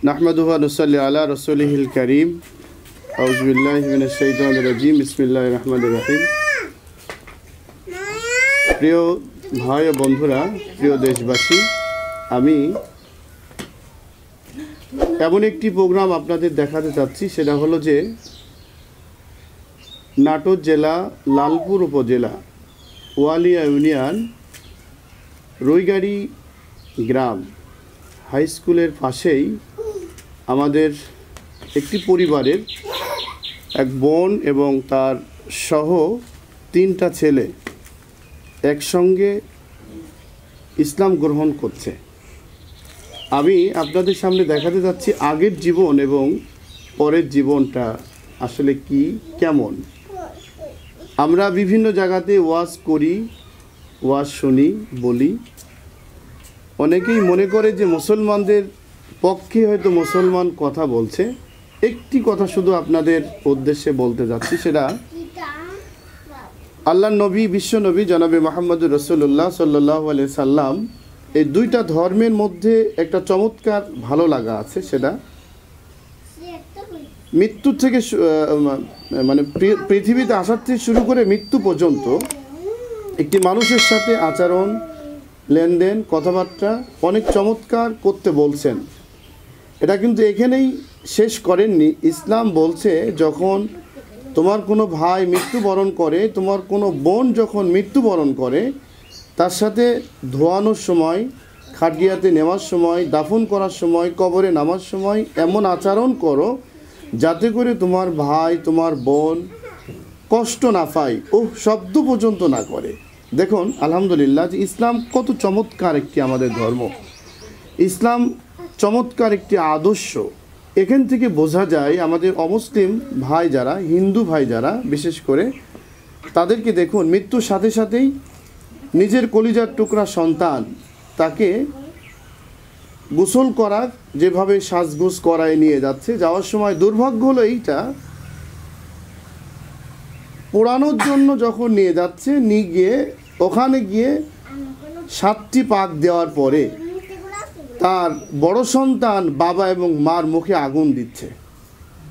নাহমাদুহু ওয়া নুসাল্লি আলা রাসূলিহিল কারীম। আউযু বিল্লাহি মিনাশ শাইতানির রাজীম। বিসমিল্লাহির রহমানির রহিম। প্রিয় ভাই ও বন্ধুরা, প্রিয় দেশবাসী, আমি এমন একটি প্রোগ্রাম আপনাদের দেখাতে চাচ্ছি, সেটা হলো যে নাটোর জেলা লালপুর উপজেলা ওয়ালিয়া ইউনিয়ন রুইগাড়ি গ্রাম হাই স্কুলের পাশেই আমাদের একটি পরিবারের এক বোন এবং তার সহ 3টা ছেলে একসঙ্গে ইসলাম গ্রহণ করছে। আমি আপনাদের সামনে দেখাতে যাচ্ছি আগের জীবন এবং পরের জীবনটা আসলে কি কেমন। আমরা বিভিন্ন জায়গাতে ওয়াজ করি, ওয়াজ শুনি, বলি। অনেকেই মনে করে যে মুসলমানদের পক্ষে হয়তো মুসলমান কথা বলছে। একটি কথা শুধু আপনাদের উদ্দেশ্যে বলতে যাচ্ছি, সেটা আল্লাহ নবী, বিশ্ব নবী জনাবে মুহাম্মদুর রাসূলুল্লাহ সাল্লাল্লাহু আলাইহি সাল্লাম, এই 2টা ধর্মের মধ্যে একটা চমৎকার ভালো লাগা আছে। সেটা মৃত্যু থেকে মানে পৃথিবীতে আসার থেকে শুরু করে মৃত্যু পর্যন্ত একটি মানুষের সাথে আচরণ, লেনদেন, কথাবার্তা অনেক চমৎকার করতে বলছেন। এটা কিন্তু এখানেই শেষ করেননি। ইসলাম বলছে যখন তোমার কোনো ভাই মৃত্যুবরণ করে, তোমার কোনো বোন যখন মৃত্যুবরণ করে, তার সাথে ধোয়ানোর সময়, খাটিয়াতে নেওয়ার সময়, দাফন করার সময়, কবরে নামার সময় এমন আচরণ করো যাতে করে তোমার ভাই, তোমার বোন কষ্ট না পায়, শব্দ পর্যন্ত না করে। দেখুন আলহামদুলিল্লাহ যে ইসলাম কত চমৎকার একটি আমাদের ধর্ম, ইসলাম চমৎকার একটি আদর্শ। এখান থেকে বোঝা যায় আমাদের অমুসলিম ভাই যারা, হিন্দু ভাই যারা বিশেষ করে, তাদেরকে দেখুন মৃত্যুর সাথে সাথেই নিজের কলিজার টুকরা সন্তান তাকে গোসল করার যেভাবে সাজগোজ করায় নিয়ে যাচ্ছে, যাওয়ার সময় দুর্ভাগ্য হলো এইটা, পোড়ানোর জন্য যখন নিয়ে যাচ্ছে, নিয়ে গিয়ে ওখানে গিয়ে 7টি পাক দেওয়ার পরে তার বড় সন্তান বাবা এবং মার মুখে আগুন দিচ্ছে।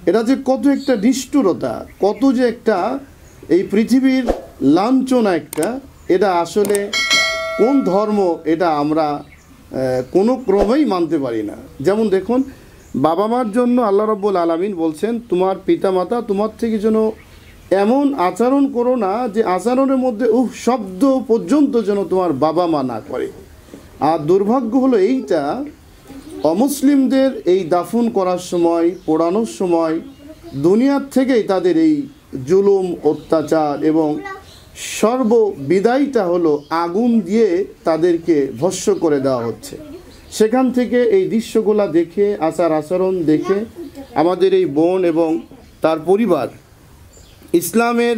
এটা যে কত একটা নিষ্ঠুরতা, কত যে একটা এই পৃথিবীর লাঞ্ছনা একটা, এটা আসলে কোন ধর্ম, এটা আমরা কোনো ক্রমেই মানতে পারি না। যেমন দেখুন, বাবা মার জন্য আল্লাহ রাব্বুল আলামিন বলছেন তোমার পিতামাতা তোমার থেকে যেন এমন আচরণ করো না যে আচরণের মধ্যে শব্দ পর্যন্ত যেন তোমার বাবা মা না করে। আর দুর্ভাগ্য হলো এইটা, অমুসলিমদের এই দাফন করার সময়, পোড়ানোর সময় দুনিয়ার থেকেই তাদের এই জুলুম, অত্যাচার এবং সর্ববিদায়টা হলো আগুন দিয়ে তাদেরকে ভস্ম করে দেওয়া হচ্ছে। সেখান থেকে এই দৃশ্যগুলো দেখে, আচার আচরণ দেখে আমাদের এই বোন এবং তার পরিবার ইসলামের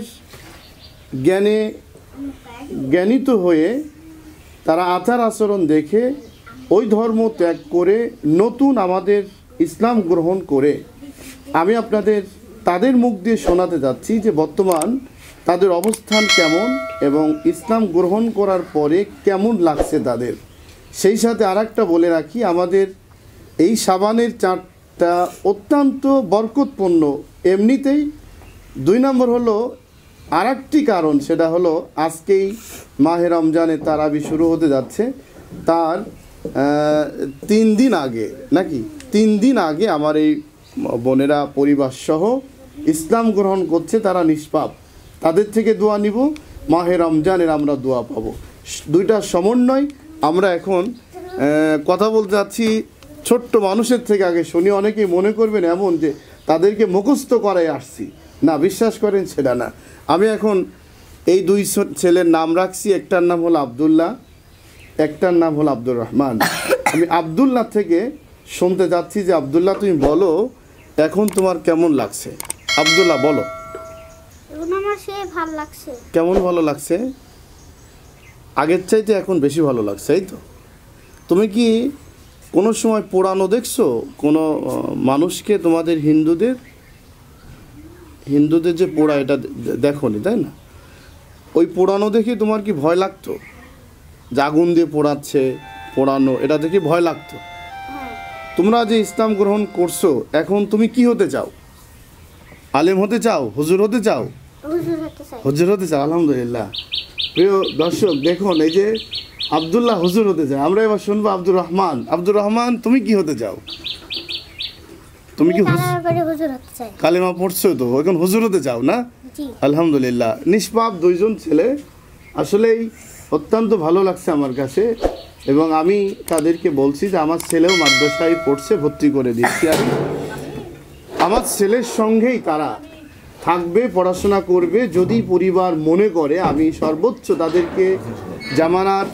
জ্ঞানে জ্ঞানিত হয়ে তারা আচার আচরণ দেখে ওই ধর্ম ত্যাগ করে নতুন আমাদের ইসলাম গ্রহণ করে, আমি আপনাদের তাদের মুখ দিয়ে শোনাতে যাচ্ছি যে বর্তমান তাদের অবস্থান কেমন এবং ইসলাম গ্রহণ করার পরে কেমন লাগছে তাদের। সেই সাথে আরেকটা বলে রাখি, আমাদের এই সাবানের চাঁদটা অত্যন্ত বরকতপূর্ণ এমনিতেই। 2 নম্বর হলো আরেকটি কারণ, সেটা হলো আজকেই মাহে রমজানের তারাবি শুরু হতে যাচ্ছে। তার 3 দিন আগে, নাকি 3 দিন আগে আমার এই বোনেরা পরিবার সহ ইসলাম গ্রহণ করছে। তারা নিষ্পাপ, তাদের থেকে দোয়া নিব, মাহে রমজানের আমরা দোয়া পাবো। 2টার সমন্বয়। আমরা এখন কথা বলতে যাচ্ছি ছোট্ট মানুষের থেকে। আগে শুনি, অনেকেই মনে করবেন এমন যে তাদেরকে মুখস্থ করাই আসছি, না, বিশ্বাস করেন সেটা না। আমি এখন এই 2 ছেলের নাম রাখছি, একটার নাম হলো আব্দুল্লাহ, একটার নাম হলো আব্দুর রহমান। আমি আব্দুল্লাহ থেকে শুনতে যাচ্ছি যে আব্দুল্লাহ তুমি বলো এখন তোমার কেমন লাগছে। আব্দুল্লাহ বলো। ভালো লাগছে। কেমন ভালো লাগছে? আগের চাইতে এখন বেশি ভালো লাগছে, এই তো? তুমি কি কোনো সময় পোড়ানো দেখছো কোনো মানুষকে? তোমাদের হিন্দুদের যে পোড়া, এটা দেখোনি, তাই না? ওই পোড়ানো দেখে তোমার কি ভয় লাগতো? যে আগুন দিয়ে পোড়াচ্ছে, পোড়ানো, এটা দেখে ভয় লাগতো? তোমরা যে ইসলাম গ্রহণ করছো, এখন তুমি কি হতে চাও? আলেম হতে চাও? হুজুর হতে চাও? হুজুর হতে চাও, আলহামদুলিল্লাহ। প্রিয় দর্শক দেখুন, এই যে আব্দুল্লাহ হুজুর হতে চায়। আমরা এবার শুনবো আব্দুর রহমান। আব্দুর রহমান, তুমি কি হতে চাও? তুমি কি কালেমা পড়ছো তো, এখন হুজুর হতে চাও না? আলহামদুলিল্লাহ। নিষ্পাপ দুইজন ছেলে, আসলেই অত্যন্ত ভালো লাগছে আমার কাছে, এবং আমি তাদেরকে বলছি যে আমার ছেলেও মাদ্রাসায় পড়ছে, ভর্তি করে দিচ্ছি। আর আমার ছেলের সঙ্গেই তারা থাকবে, পড়াশোনা করবে। যদি পরিবার মনে করে আমি সর্বোচ্চ তাদেরকে জামানার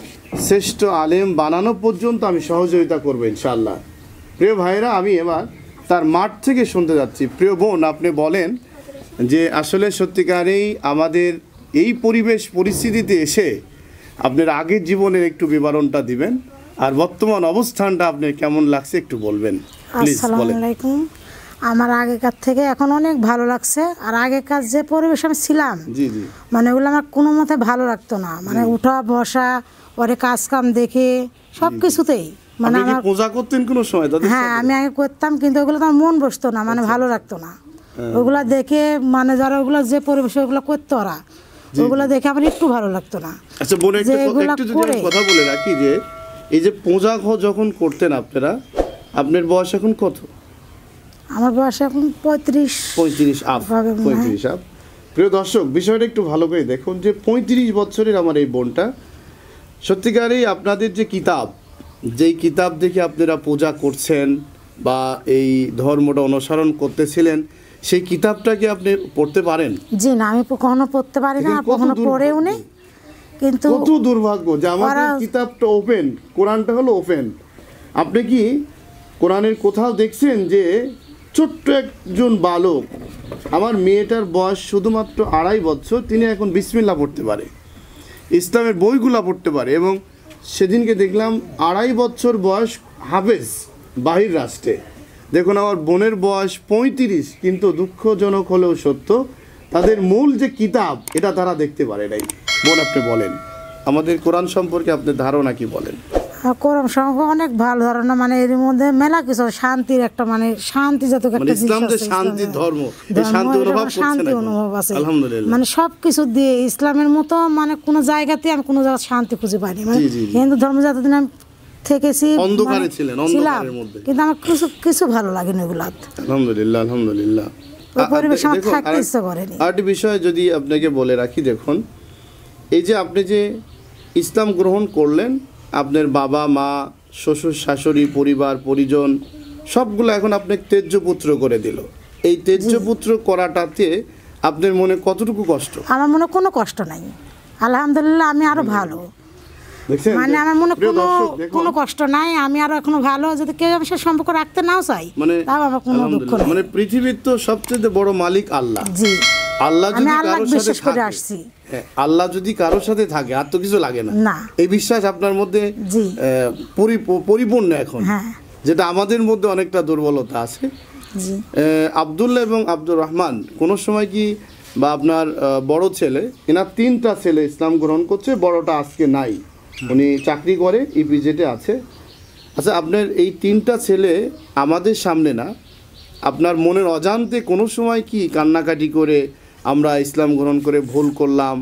শ্রেষ্ঠ আলেম বানানো পর্যন্ত আমি সহযোগিতা করবো ইনশাআল্লাহ। প্রিয় ভাইরা, আমি এবার তার মাঠ থেকে শুনতে যাচ্ছি। প্রিয় বোন, আপনি বলেন যে আসলে সত্যিকারেই আমাদের এই পরিবেশ পরিস্থিতিতে এসে আপনার আগের জীবনের একটু বিবরণটা দিবেন, আর বর্তমান অবস্থানটা আপনার কেমন লাগছে একটু বলবেন প্লিজ। আসসালামু আলাইকুম। আমার আগেকার থেকে এখন অনেক ভালো লাগছে। আর আগেকার যে পরিবেশ আমি ছিলাম, মানে ওগুলো আমার কোনো মতে ভালো লাগতো না। মানে উঠা বসা, পরে কাজ কাম দেখে সব কিছুতেই মানে আমার পূজা করতেন কোনো সময়? হ্যাঁ, আমি আগে করতাম, কিন্তু ওগুলো তো আমার মন বসতো না, মানে ভালো লাগতো না ওগুলা দেখে। মানে যারা ওগুলো যে পরিবেশে ওগুলো করতো, ওরা ওগুলো দেখে আমার একটু ভালো লাগতো না। আচ্ছা বোন, একটু যদি আমি কথা বলে রাখি যে এই যে পূজা যখন করতেন আপনারা, আপনার বয়স এখন কত? আমার বয়স এখন 35 আপ। প্রিয় দর্শক, বিষয়টা একটু ভালো করে দেখুন যে 35 বছরের আমার এই বোনটা, সত্যিকারেই আপনাদের যে কিতাব, যেই কিতাব দেখে আপনারা পূজা করছেন বা এই ধর্মটা অনুসরণ করতেছিলেন, সেই কিতাবটাকে আপনি পড়তে পারেন? জি না, আমি কখনো পড়তে পারি না, কখনো পড়েও নেই। কিন্তু কত দুর্ভাগ্য যে আমাদের কিতাবটা ওপেন, কোরআনটা হলো ওপেন। আপনি কি কোরআনের কোথাও দেখছেন যে ছোট্ট একজন বালক, আমার মেয়েটার বয়স শুধুমাত্র 2.5 বছর, তিনি এখন বিসমিল্লাহ পড়তে পারে, ইসলামের বইগুলা পড়তে পারে? এবং সেদিনকে দেখলাম 2.5 বছর বয়স হাফেজ বাহির রাষ্ট্রে। দেখুন, আমার বোনের বয়স 35, কিন্তু দুঃখজনক হলেও সত্য, তাদের মূল যে কিতাব এটা তারা দেখতে পারে নাই। বোন, আপনি বলেন আমাদের কোরআন সম্পর্কে আপনার ধারণা কি বলেন? কোরআন সম্পর্কে অনেক ভালো ধারণা, মানে এর মধ্যে মেলা কিছু শান্তির একটা, মানে শান্তি জাতীয় একটা জিনিস আছে। ইসলাম যে শান্তির ধর্ম, এই শান্তি অনুভব আছে আলহামদুলিল্লাহ। মানে সবকিছু দিয়ে ইসলামের মতো মানে কোনো জায়গাতে আমি কোনো জায়গায় শান্তি খুঁজে পাইনি। মানে হিন্দু ধর্ম যতদিন আমি থেকেছি অন্ধকারে ছিলেন, অন্ধকারের মধ্যে, কিন্তু আমার কিছু ভালো লাগেনি ওগুলা। আলহামদুলিল্লাহ, আলহামদুলিল্লাহ। পরিবেশ আমার থাকতে ইচ্ছা করেনি। আরেকটি বিষয় যদি আপনাকে বলে রাখি, দেখুন এই যে আপনি যে ইসলাম গ্রহণ করলেন, আপনার বাবা মা, শ্বশুর শাশুড়ি, পরিবার পরিজন সবগুলো এখন আপনাকে তেজ্যপুত্র করে দিল। এই তেজ্যপুত্র করাটাতে আপনার মনে কতটুকু কষ্ট? আমার মনে কোনো কষ্ট নাই, আলহামদুলিল্লাহ। আমি আরো ভালো, মানে আমার মনে কোনো কষ্ট নাই। আমি আরো এখনো ভালো, যদি কেউ আমার সাথে সম্পর্ক রাখতে নাও চাই, তাও আমার কোনো দুঃখ নাই। মানে পৃথিবীর তো সবচেয়ে বড় মালিক আল্লাহ। জি, আল্লাহ যদি কারোর সাথে করে আসছি, আল্লাহ যদি কারোর সাথে থাকে আর তো কিছু লাগে না। এই বিশ্বাস আপনার মধ্যে পরিপূর্ণ এখন, যেটা আমাদের মধ্যে অনেকটা দুর্বলতা আছে। আব্দুল্লাহ এবং আব্দুর রহমান কোন সময় কি, বা আপনার বড় ছেলে, এনার 3টা ছেলে ইসলাম গ্রহণ করছে, বড়টা আজকে নাই, উনি চাকরি করে ইপিজেডে আছে। আচ্ছা, আপনার এই 3টা ছেলে আমাদের সামনে না, আপনার মনের অজান্তে কোনো সময় কি কান্নাকাটি করে আমরা ইসলাম গ্রহণ করে ভুল করলাম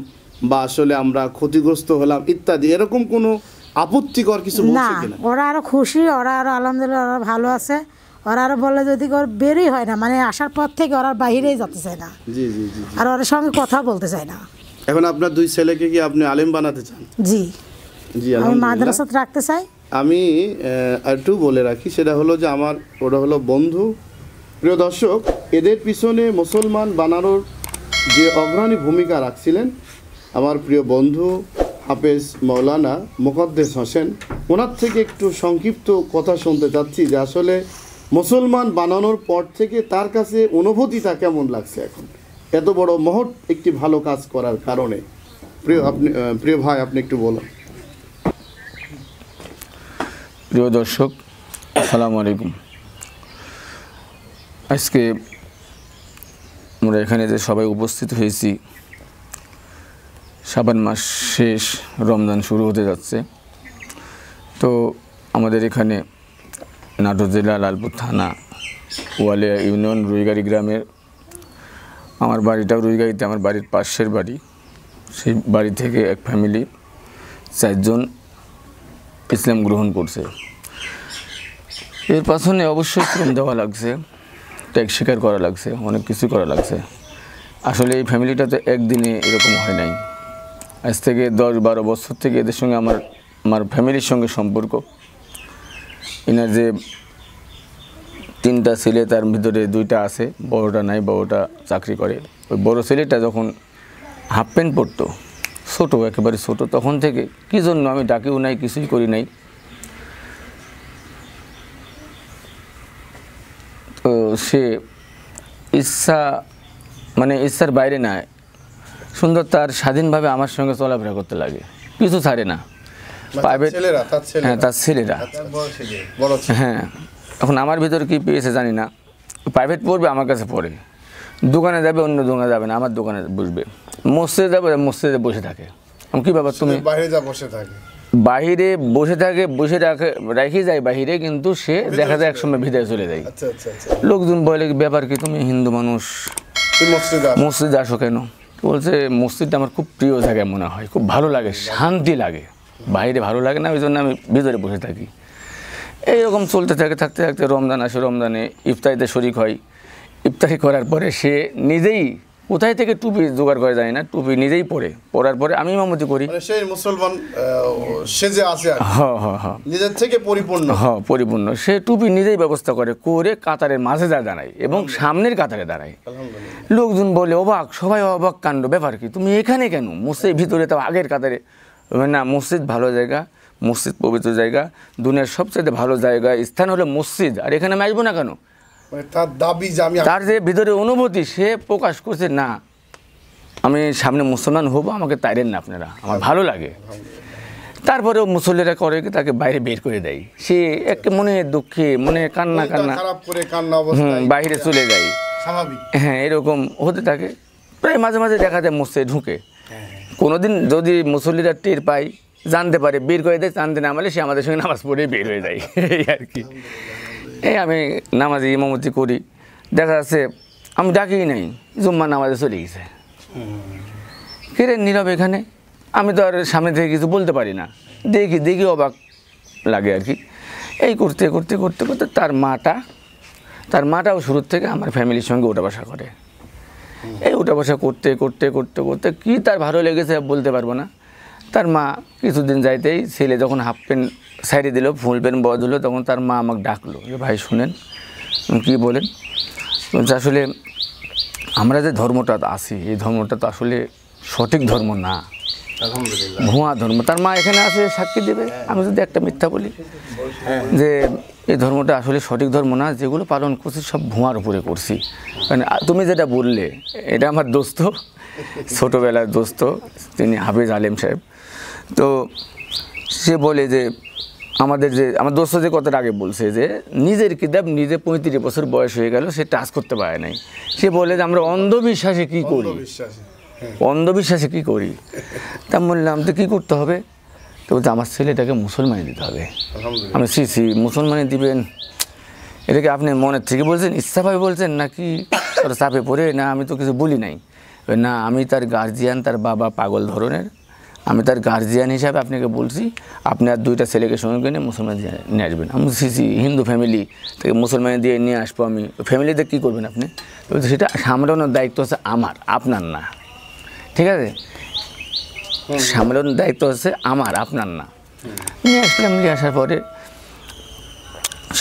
বা আসলে আমরা ক্ষতিগ্রস্ত হলাম ইত্যাদি, এরকম কোনো আপত্তিকর কিছু বলছে কিনা? ওরা আরো খুশি, ওরা আরো আলহামদুলিল্লাহ ওরা ভালো আছে। ওরা আরো বলে যদি ওর বেরই হয় না, মানে আসার পর থেকে ওরা বাইরেই যেতে চায় না। জি জি জি। আর ওর সঙ্গে কথা বলতে চায় না। এখন আপনার 2 ছেলেকে কি আপনি আলেম বানাতে চান? জি জি, আমি মাদ্রাসাতে রাখতে চাই। আমি একটু বলে রাখি, সেটা হলো যে ওরা হলো বন্ধু। প্রিয় দর্শক, এদের পিছনে মুসলমান বানানোর যে অগ্রণী ভূমিকা রাখছিলেন আমার প্রিয় বন্ধু হাফেজ মৌলানা মুকদ্দেস হোসেন, ওনার থেকে একটু সংক্ষিপ্ত কথা শুনতে চাচ্ছি যে আসলে মুসলমান বানানোর পর থেকে তার কাছে অনুভূতিটা কেমন লাগছে এখন এত বড় মহৎ একটি ভালো কাজ করার কারণে। প্রিয় ভাই, আপনি একটু বলুন। প্রিয় দর্শক, আসসালামু আলাইকুম। আজকে আমরা এখানে যে সবাই উপস্থিত হয়েছি, শাবান মাস শেষ, রমজান শুরু হতে যাচ্ছে। তো আমাদের এখানে নাটোর জেলা লালপুর থানা ওয়ালিয়া ইউনিয়ন রুইগাড়ি গ্রামের। আমার বাড়িটাও রুইগাড়িতে, আমার বাড়ির পাশের বাড়ি। সেই বাড়ি থেকে এক ফ্যামিলি 4 জন ইসলাম গ্রহণ করছে। এর পাছনে অবশ্যই শ্রম দেওয়া লাগছে, ত্যাগ স্বীকার করা লাগছে, অনেক কিছু করা লাগছে। আসলে এই ফ্যামিলিটা তো একদিনে এরকম হয় নাই। আজ থেকে 10-12 বছর থেকে এদের সঙ্গে আমার ফ্যামিলির সঙ্গে সম্পর্ক। এনার যে 3টা ছেলে, তার ভিতরে 2টা আছে, বড়টা নাই, বড়টা চাকরি করে। ওই বড় ছেলেটা যখন হাফ প্যান্ট পরতো, ছোটো, একেবারে ছোটো, তখন থেকে কী জন্য আমি ডাকিও নাই, কিছুই করি নাই। তো সে ইচ্ছার বাইরে না, সুন্দর তার স্বাধীনভাবে আমার সঙ্গে চলাফেরা করতে লাগে, কিছু ছাড়ে না। প্রাইভেট, হ্যাঁ, তার ছেলেরা, হ্যাঁ। এখন আমার ভিতরে কী পেয়েছে জানি না, প্রাইভেট পড়বে, আমার কাছে পড়ে, দোকানে যাবে, অন্য দোকানে যাবে না, আমার দোকানে বসবে, মসজিদে যাবে, মসজিদে বসে থাকে। কী ব্যাপার, তুমি বাহিরে বসে থাকে, বসে রেখে যায় বাহিরে, কিন্তু সে দেখা যায় একসময় ভিতরে চলে যায়। লোকজন বলে, ব্যাপার কি, তুমি হিন্দু মানুষ, মসজিদে আসো কেন? বলছে, মসজিদটা আমার খুব প্রিয় জায়গা মনে হয়, খুব ভালো লাগে, শান্তি লাগে, বাইরে ভালো লাগে না, ওই জন্য আমি ভিতরে বসে থাকি। এইরকম চলতে থাকে, থাকতে থাকতে রমজান আসে, রমজানে ইফতারিতে শরিক হয়। ইফতারি করার পরে সে নিজেই কোথায় থেকে টুপি জোগাড় করে যায় না, টুপি নিজেই পরে, পরার পরে আমি ইমামতি করি। সেই মুসলমান সেজে আছে, নিজের থেকে পরিপূর্ণ, পরিপূর্ণ। সে টুপি নিজেই ব্যবস্থা করে, কাতারের মাঝে দাঁড়ায় এবং সামনের কাতারে দাঁড়ায়। লোকজন বলে অবাক, সবাই অবাক কাণ্ড, ব্যাপার কি, তুমি এখানে কেন? মসজিদ ভিতরে, তো আগের কাতারে। না, মসজিদ ভালো জায়গা, মসজিদ পবিত্র জায়গা, দুনিয়ার সবচেয়ে ভালো জায়গা স্থান হলো মসজিদ, আর এখানে আমি আসবো না কেন? তার দাবি, তার যে ভিতরে অনুভূতি, সে প্রকাশ করছে, না আমি সামনে মুসলমান হবো, আমাকে তাইরেন না আপনারা, আমার ভালো লাগে। তারপরেও মুসল্লিরা করে কি, তাকে বাইরে বের করে দেয়। সে এক মনে দুঃখে, মনে কান্না বাইরে চলে যায়। হ্যাঁ, এরকম হতে থাকে। প্রায় মাঝে মাঝে দেখা যায় মসজিদে ঢুকে। কোনোদিন যদি মুসল্লিরা টের পায়, জানতে পারে, বের করে দেয়, জানতে না পারলে সে আমাদের সঙ্গে নামাজ পড়ে বের হয়ে যায়, এই আর কি। এই আমি নামাজে ইমামতি করি, দেখা যাচ্ছে আমি ডাকি নাই, জুম্মা নামাজে চলে গেছে। কিরে নীরব এখানে, আমি তো আর সামনে থেকে কিছু বলতে পারি না, দেখি অবাক লাগে আর কি। এই করতে করতে করতে করতে তার মাটাও শুরুর থেকে আমার ফ্যামিলির সঙ্গে ওঠা বসা করে। এই ওঠা বসা করতে করতে করতে করতে কি তার ভালো লেগেছে বলতে পারবো না। তার মা কিছুদিন যাইতেই ছেলে যখন হাফ প্যান্ট সাইডে দিল, ফুল প্যান্ট বড় দিল, তখন তার মা আমাকে ডাকলো যে ভাই শুনেন। কী বলেন? আসলে আমরা যে ধর্মটা আছি, এই ধর্মটা তো আসলে সঠিক ধর্ম না, ভুয়া ধর্ম। তার মা এখানে আছে, সাক্ষী দেবে। আমি যদি একটা মিথ্যা বলি যে এই ধর্মটা আসলে সঠিক ধর্ম না, যেগুলো পালন করছি সব ভুয়ার উপরে করছি। মানে তুমি যেটা বললে, এটা আমার দোস্ত, ছোটোবেলার দোস্ত, তিনি হাফেজ আলেম সাহেব। তো সে বলে যে আমার দোস্ত যে কথাটা আগে বলছে যে নিজের কিতাব নিজে 35 বছর বয়স হয়ে গেল, সে টাচ করতে পারে নাই। সে বলে যে আমরা অন্ধবিশ্বাসে কী করি, তা বললাম তো কী করতে হবে? তো বলতে আমার ছেলেটাকে মুসলমানি দিতে হবে। আমি মুসলমানি দিবেন, এটাকে আপনি মনের থেকে বলছেন, ইচ্ছাভাবে বলছেন, নাকি চাপে পড়ে? না, আমি তো কিছু বলি নাই। না, আমি তার গার্জিয়ান, তার বাবা পাগল ধরনের, আমি তার গার্জিয়ান হিসাবে আপনাকে বলছি, আপনি আর 2টা ছেলেকে সঙ্গে নিয়ে মুসলমান নিয়ে আসবেন। আমি হিন্দু ফ্যামিলি থেকে মুসলমানি দিয়ে নিয়ে আসবো, আমি ফ্যামিলিতে কী করবেন আপনি? সেটা সামলানোর দায়িত্ব হচ্ছে আমার, আপনার না, ঠিক আছে? সামলানোর দায়িত্ব হচ্ছে আমার, আপনার না। নিয়ে আসলাম, নিয়ে আসার পরে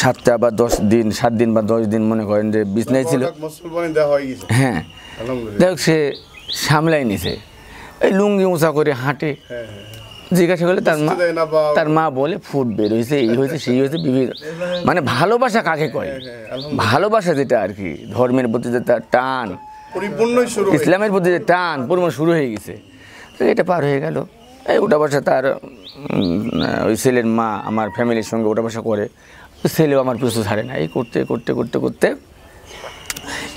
7 বা 10 দিন, 7 দিন বা 10 দিন মনে করেন যে বিছনায় ছিল। হ্যাঁ, দেখ সে সামলাই নিছে, এই লুঙ্গি উঁচা করে হাঁটে। জিজ্ঞাসা করলে তার মা বলে ফুট বের হয়েছে, এই হয়েছে, সেই হয়েছে, বিভিন্ন মানে ভালোবাসা কাকে কয়, ভালোবাসা যেটা আর কি, ধর্মের প্রতি যে তার টান, ইসলামের প্রতি যে টান পরিমাণ শুরু হয়ে গেছে। তো এটা পার হয়ে গেল। এই ওটা বসা তার ওই ছেলের মা আমার ফ্যামিলির সঙ্গে ওটা বসা করে, ওই ছেলেও আমার পিছু ছাড়ে না। এই করতে করতে করতে করতে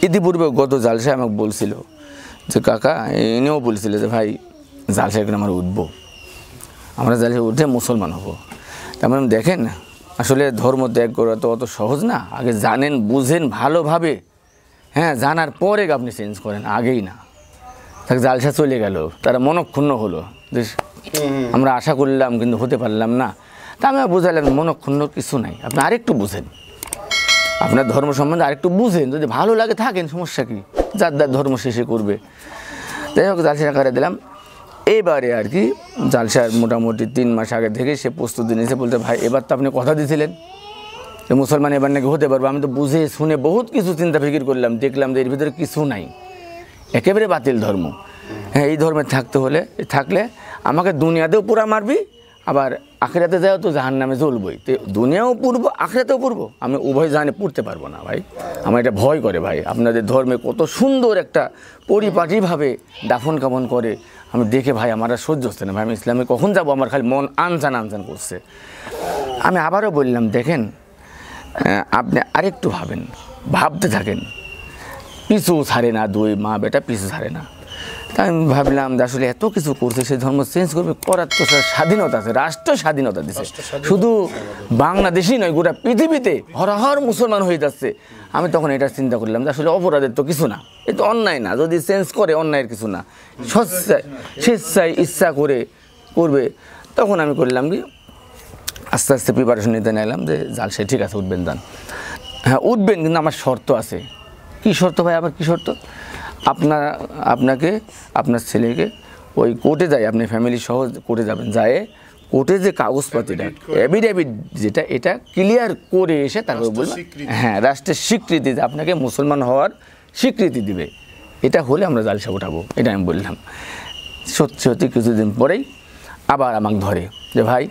ইতিপূর্বে গত জালসায় আমাকে বলছিল যে কাকা, এনেও বলছিল যে ভাই জালসায় করে আমরা উঠবো, আমরা জালসায় উঠে মুসলমান হবো। তার মানে দেখেন আসলে ধর্ম ত্যাগ করা তো অত সহজ না। আগে জানেন, বুঝেন ভালোভাবে, হ্যাঁ, জানার পরে আপনি চেঞ্জ করেন, আগেই না। তাকে জালসা চলে গেল, তারা মনক্ষুণ্ণ হলো, আমরা আশা করলাম কিন্তু হতে পারলাম না। তা আমি বুঝালাম মনক্ষুণ্ণ কিছু নাই, আপনি আরেকটু বুঝেন, আপনার ধর্ম সম্বন্ধে আরেকটু বুঝেন, যদি ভালো লাগে থাকেন, সমস্যা কী, যার যার ধর্ম শেষে করবে। যাই হোক জালসা করে দিলাম। এইবারে আর কি জালসার মোটামুটি 3 মাস আগে থেকে সে প্রস্তুতি নিয়েছে, বলতে ভাই এবার তো আপনি কথা দিয়েছিলেন যে মুসলমান এবার নাকি হতে পারবো। আমি তো বুঝে শুনে বহুত কিছু চিন্তা ফিকির করলাম, দেখলাম যে এর ভিতরে কিছু নাই, একেবারে বাতিল ধর্ম। হ্যাঁ, এই ধর্মে থাকলে আমাকে দুনিয়াতেও পুরা মারবি, আবার আখিরাতে যাও তো জাহান্নামে জ্বলবই। তো দুনিয়াও পুরবো, আখিরাতেও পুরবো, আমি উভয় জাহানে পুড়তে পারবো না ভাই, আমার এটা ভয় করে ভাই। আপনাদের ধর্মে কত সুন্দর একটা পরিপাটিভাবে দাফন কাফন করে, আমি দেখে ভাই আমার আর সহ্য হচ্ছে না ভাই, আমি ইসলামে কখন যাবো, আমার খালি মন আনচান করছে। আমি আবারও বললাম, দেখেন আপনি আরেকটু ভাবতে থাকেন, পিছু ছাড়ে না, 2 মা বেটা পিছু ছাড়ে না। তাই আমি ভাবলাম যে আসলে এত কিছু করছে, সে ধর্ম চেঞ্জ করবে, করার তো স্বাধীনতা আছে, রাষ্ট্র স্বাধীনতা দিচ্ছে, শুধু বাংলাদেশই নয়, গোটা পৃথিবীতে হরহর মুসলমান হয়ে যাচ্ছে। আমি তখন এটা চিন্তা করলাম যে আসলে অপরাধের তো কিছু না, এ তো অন্যায় না, যদি চেঞ্জ করে অন্যায়ের কিছু না, স্বেচ্ছায় ইচ্ছা করবে। তখন আমি করলাম কি, আস্তে আস্তে প্রিপারেশন নিতে নিলাম যে জালসা ঠিক আছে, উঠবেন যান, হ্যাঁ উঠবেন, কিন্তু আমার শর্ত আছে। কী শর্ত ভাই? আবার কী শর্ত? আপনাকে আপনার ছেলেকে ওই কোর্টে যায়, আপনি ফ্যামিলি সহ কোর্টে যাবেন, যায় কোর্টে যে কাগজপাতিটা এভিডেভিট যেটা, এটা ক্লিয়ার করে এসে তারপর বলবেন, হ্যাঁ রাষ্ট্রের স্বীকৃতি, আপনাকে মুসলমান হওয়ার স্বীকৃতি দিবে, এটা হলে আমরা জালসা উঠাবো। এটা আমি বললাম। সত্যি কিছুদিন পরেই আবার আমাকে ধরে যে ভাই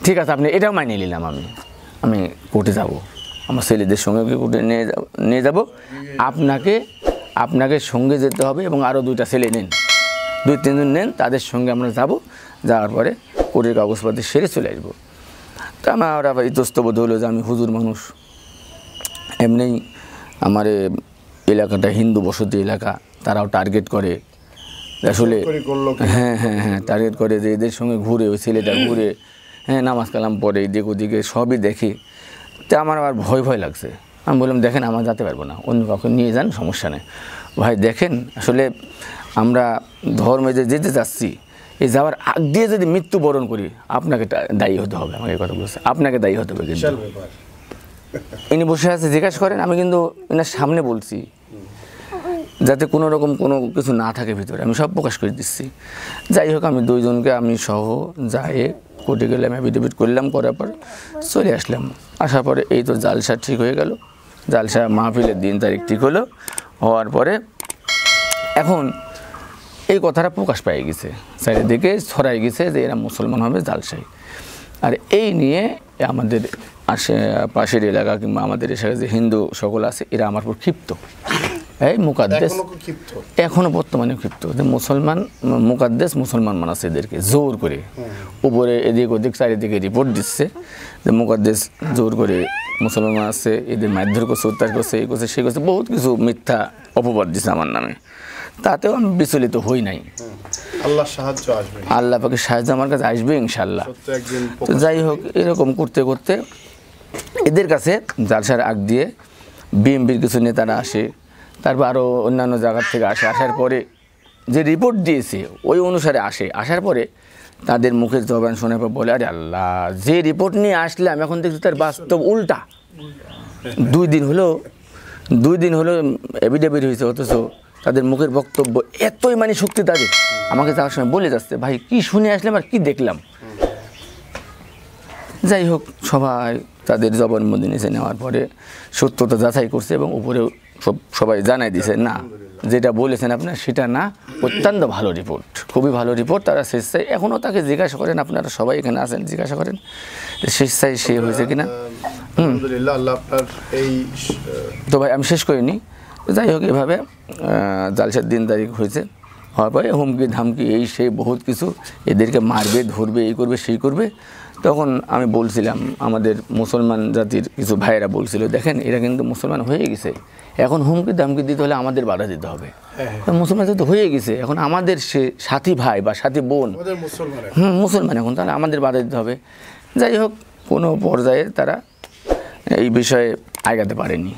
ঠিক আছে, আপনি এটাও মানিয়ে নিলাম, আমি কোর্টে যাব, আমার ছেলেদের সঙ্গে কোর্টে নিয়ে যাব, আপনাকে সঙ্গে যেতে হবে, এবং আরও 2টা ছেলে নেন, 2-3 জন নেন, তাদের সঙ্গে আমরা যাব, যাওয়ার পরে কোর্টের কাগজপাতি সেরে চলে আসবো। তা আমার আবার ইতস্তবোধ হলো যে আমি হুজুর মানুষ, এমনিই আমার এলাকাটা হিন্দু বসতি এলাকা, তারাও টার্গেট করে আসলে, হ্যাঁ টার্গেট করে যে এদের সঙ্গে ঘুরে, ওই ছেলেটা ঘুরে, হ্যাঁ নামাজ কালাম পড়ে, এদিক ওদিকে সবই দেখি। তা আমার আবার ভয় লাগছে। আমি বললাম দেখেন আমার যেতে পারবো না, অন্য কাউকে নিয়ে যান, সমস্যা নেই। ভাই দেখেন আসলে আমরা ধর্মে যে যেতে চাচ্ছি, এই যাওয়ার আগ দিয়ে যদি মৃত্যুবরণ করি, আপনাকে দায়ী হতে হবে, আমাকে কথা বলছে, আপনাকে দায়ী হতে হবে। কিন্তু ইনি বসে আছে, জিজ্ঞাসা করেন, আমি কিন্তু এনার সামনে বলছি, যাতে কোনো রকম কোনো কিছু না থাকে ভিতরে, আমি সব প্রকাশ করে দিচ্ছি। যাই হোক, আমি 2 জনকে আমি সহ যাই কোর্টে গেলাম, অ্যাফিডেভিট করলাম, করার পর চলে আসলাম। আসার পরে এই তো জালসা ঠিক হয়ে গেল, জালসা মাহফিলের দিন তারিখ ঠিক হওয়ার পরে এখন এই কথাটা প্রকাশ পেয়ে গেছে, চারিদিকে ছড়াই গেছে যে এরা মুসলমান হবে জালসায়। আর এই নিয়ে আমাদের পাশের এলাকা কিংবা আমাদের এলাকায় যে হিন্দু সকল আছে, এরা আমার উপর ক্ষিপ্ত, এই মুকাদ্দেস এখনো বর্তমানে ক্ষিপ্ত, যে মুকাদ্দেস মুসলমান মানাচ্ছে এদেরকে জোর করে, উপরে এদিক ওদিক চারিদিকে রিপোর্ট দিচ্ছে যে মুকাদ্দেস জোর করে মুসলমান মানাচ্ছে, এদের মারধর করছে, অত্যাচার করছে, এই করছে, সেই করছে, বহুত কিছু মিথ্যা অপবাদ দিচ্ছে আমার নামে। তাতেও আমি বিচলিত হই নাই, আল্লাহ পাকে সাহায্য আমার কাছে আসবে ইনশাল্লাহ। তো যাই হোক, এরকম করতে করতে এদের কাছে জালসার আগ দিয়ে বিএমপির কিছু নেতারা আসে, তারপর আরও অন্যান্য জায়গার থেকে আসার পরে যে রিপোর্ট দিয়েছে ওই অনুসারে আসার পরে তাদের মুখের জবান শোনার পর বলে, আরে আল্লাহ, যে রিপোর্ট নিয়ে আসলাম এখন দেখছি তার বাস্তব উল্টা। 2 দিন হলো এভিডেভিট হয়েছে, অথচ তাদের মুখের বক্তব্য এতই মানে শক্তি তাদের, আমাকে যাওয়ার সময় বলে যাচ্ছে, ভাই কি শুনে আসলাম আর কি দেখলাম। যাই হোক, সবাই তাদের জবানবন্দি নিচে নেওয়ার পরে সত্যতা যাচাই করছে, এবং উপরেও সবাই জানাই দিয়েছে না, যেটা বলেছেন আপনার সেটা না, অত্যন্ত ভালো রিপোর্ট, খুবই ভালো রিপোর্ট। তারা স্বেচ্ছায় এখনও তাকে জিজ্ঞাসা করেন, আপনারা সবাই এখানে আছেন, জিজ্ঞাসা করেন স্বেচ্ছায় সে হয়েছে কিনা। তো ভাই আমি শেষ করিনি। যাই হোক, এভাবে জালসার দিন তারিখ হয়েছে, হওয়ার পরে হুমকি ধামকি এই সেই বহুত কিছু, এদেরকে মারবে, ধরবে, এই করবে, সেই করবে। তখন আমি বলছিলাম, আমাদের মুসলমান জাতির কিছু ভাইয়েরা বলছিল, দেখেন এরা কিন্তু মুসলমান হয়ে গেছে, এখন হুমকি দামকি দিতে হলে আমাদের বাধা দিতে হবে। মুসলমান যেহেতু হয়ে গেছে, এখন আমাদের সে সাথী ভাই বা সাথী বোন, মুসলমান এখন, তাহলে আমাদের বাধা দিতে হবে। যাই হোক, কোনো পর্যায়ে তারা এই বিষয়ে আগাতে পারেনি।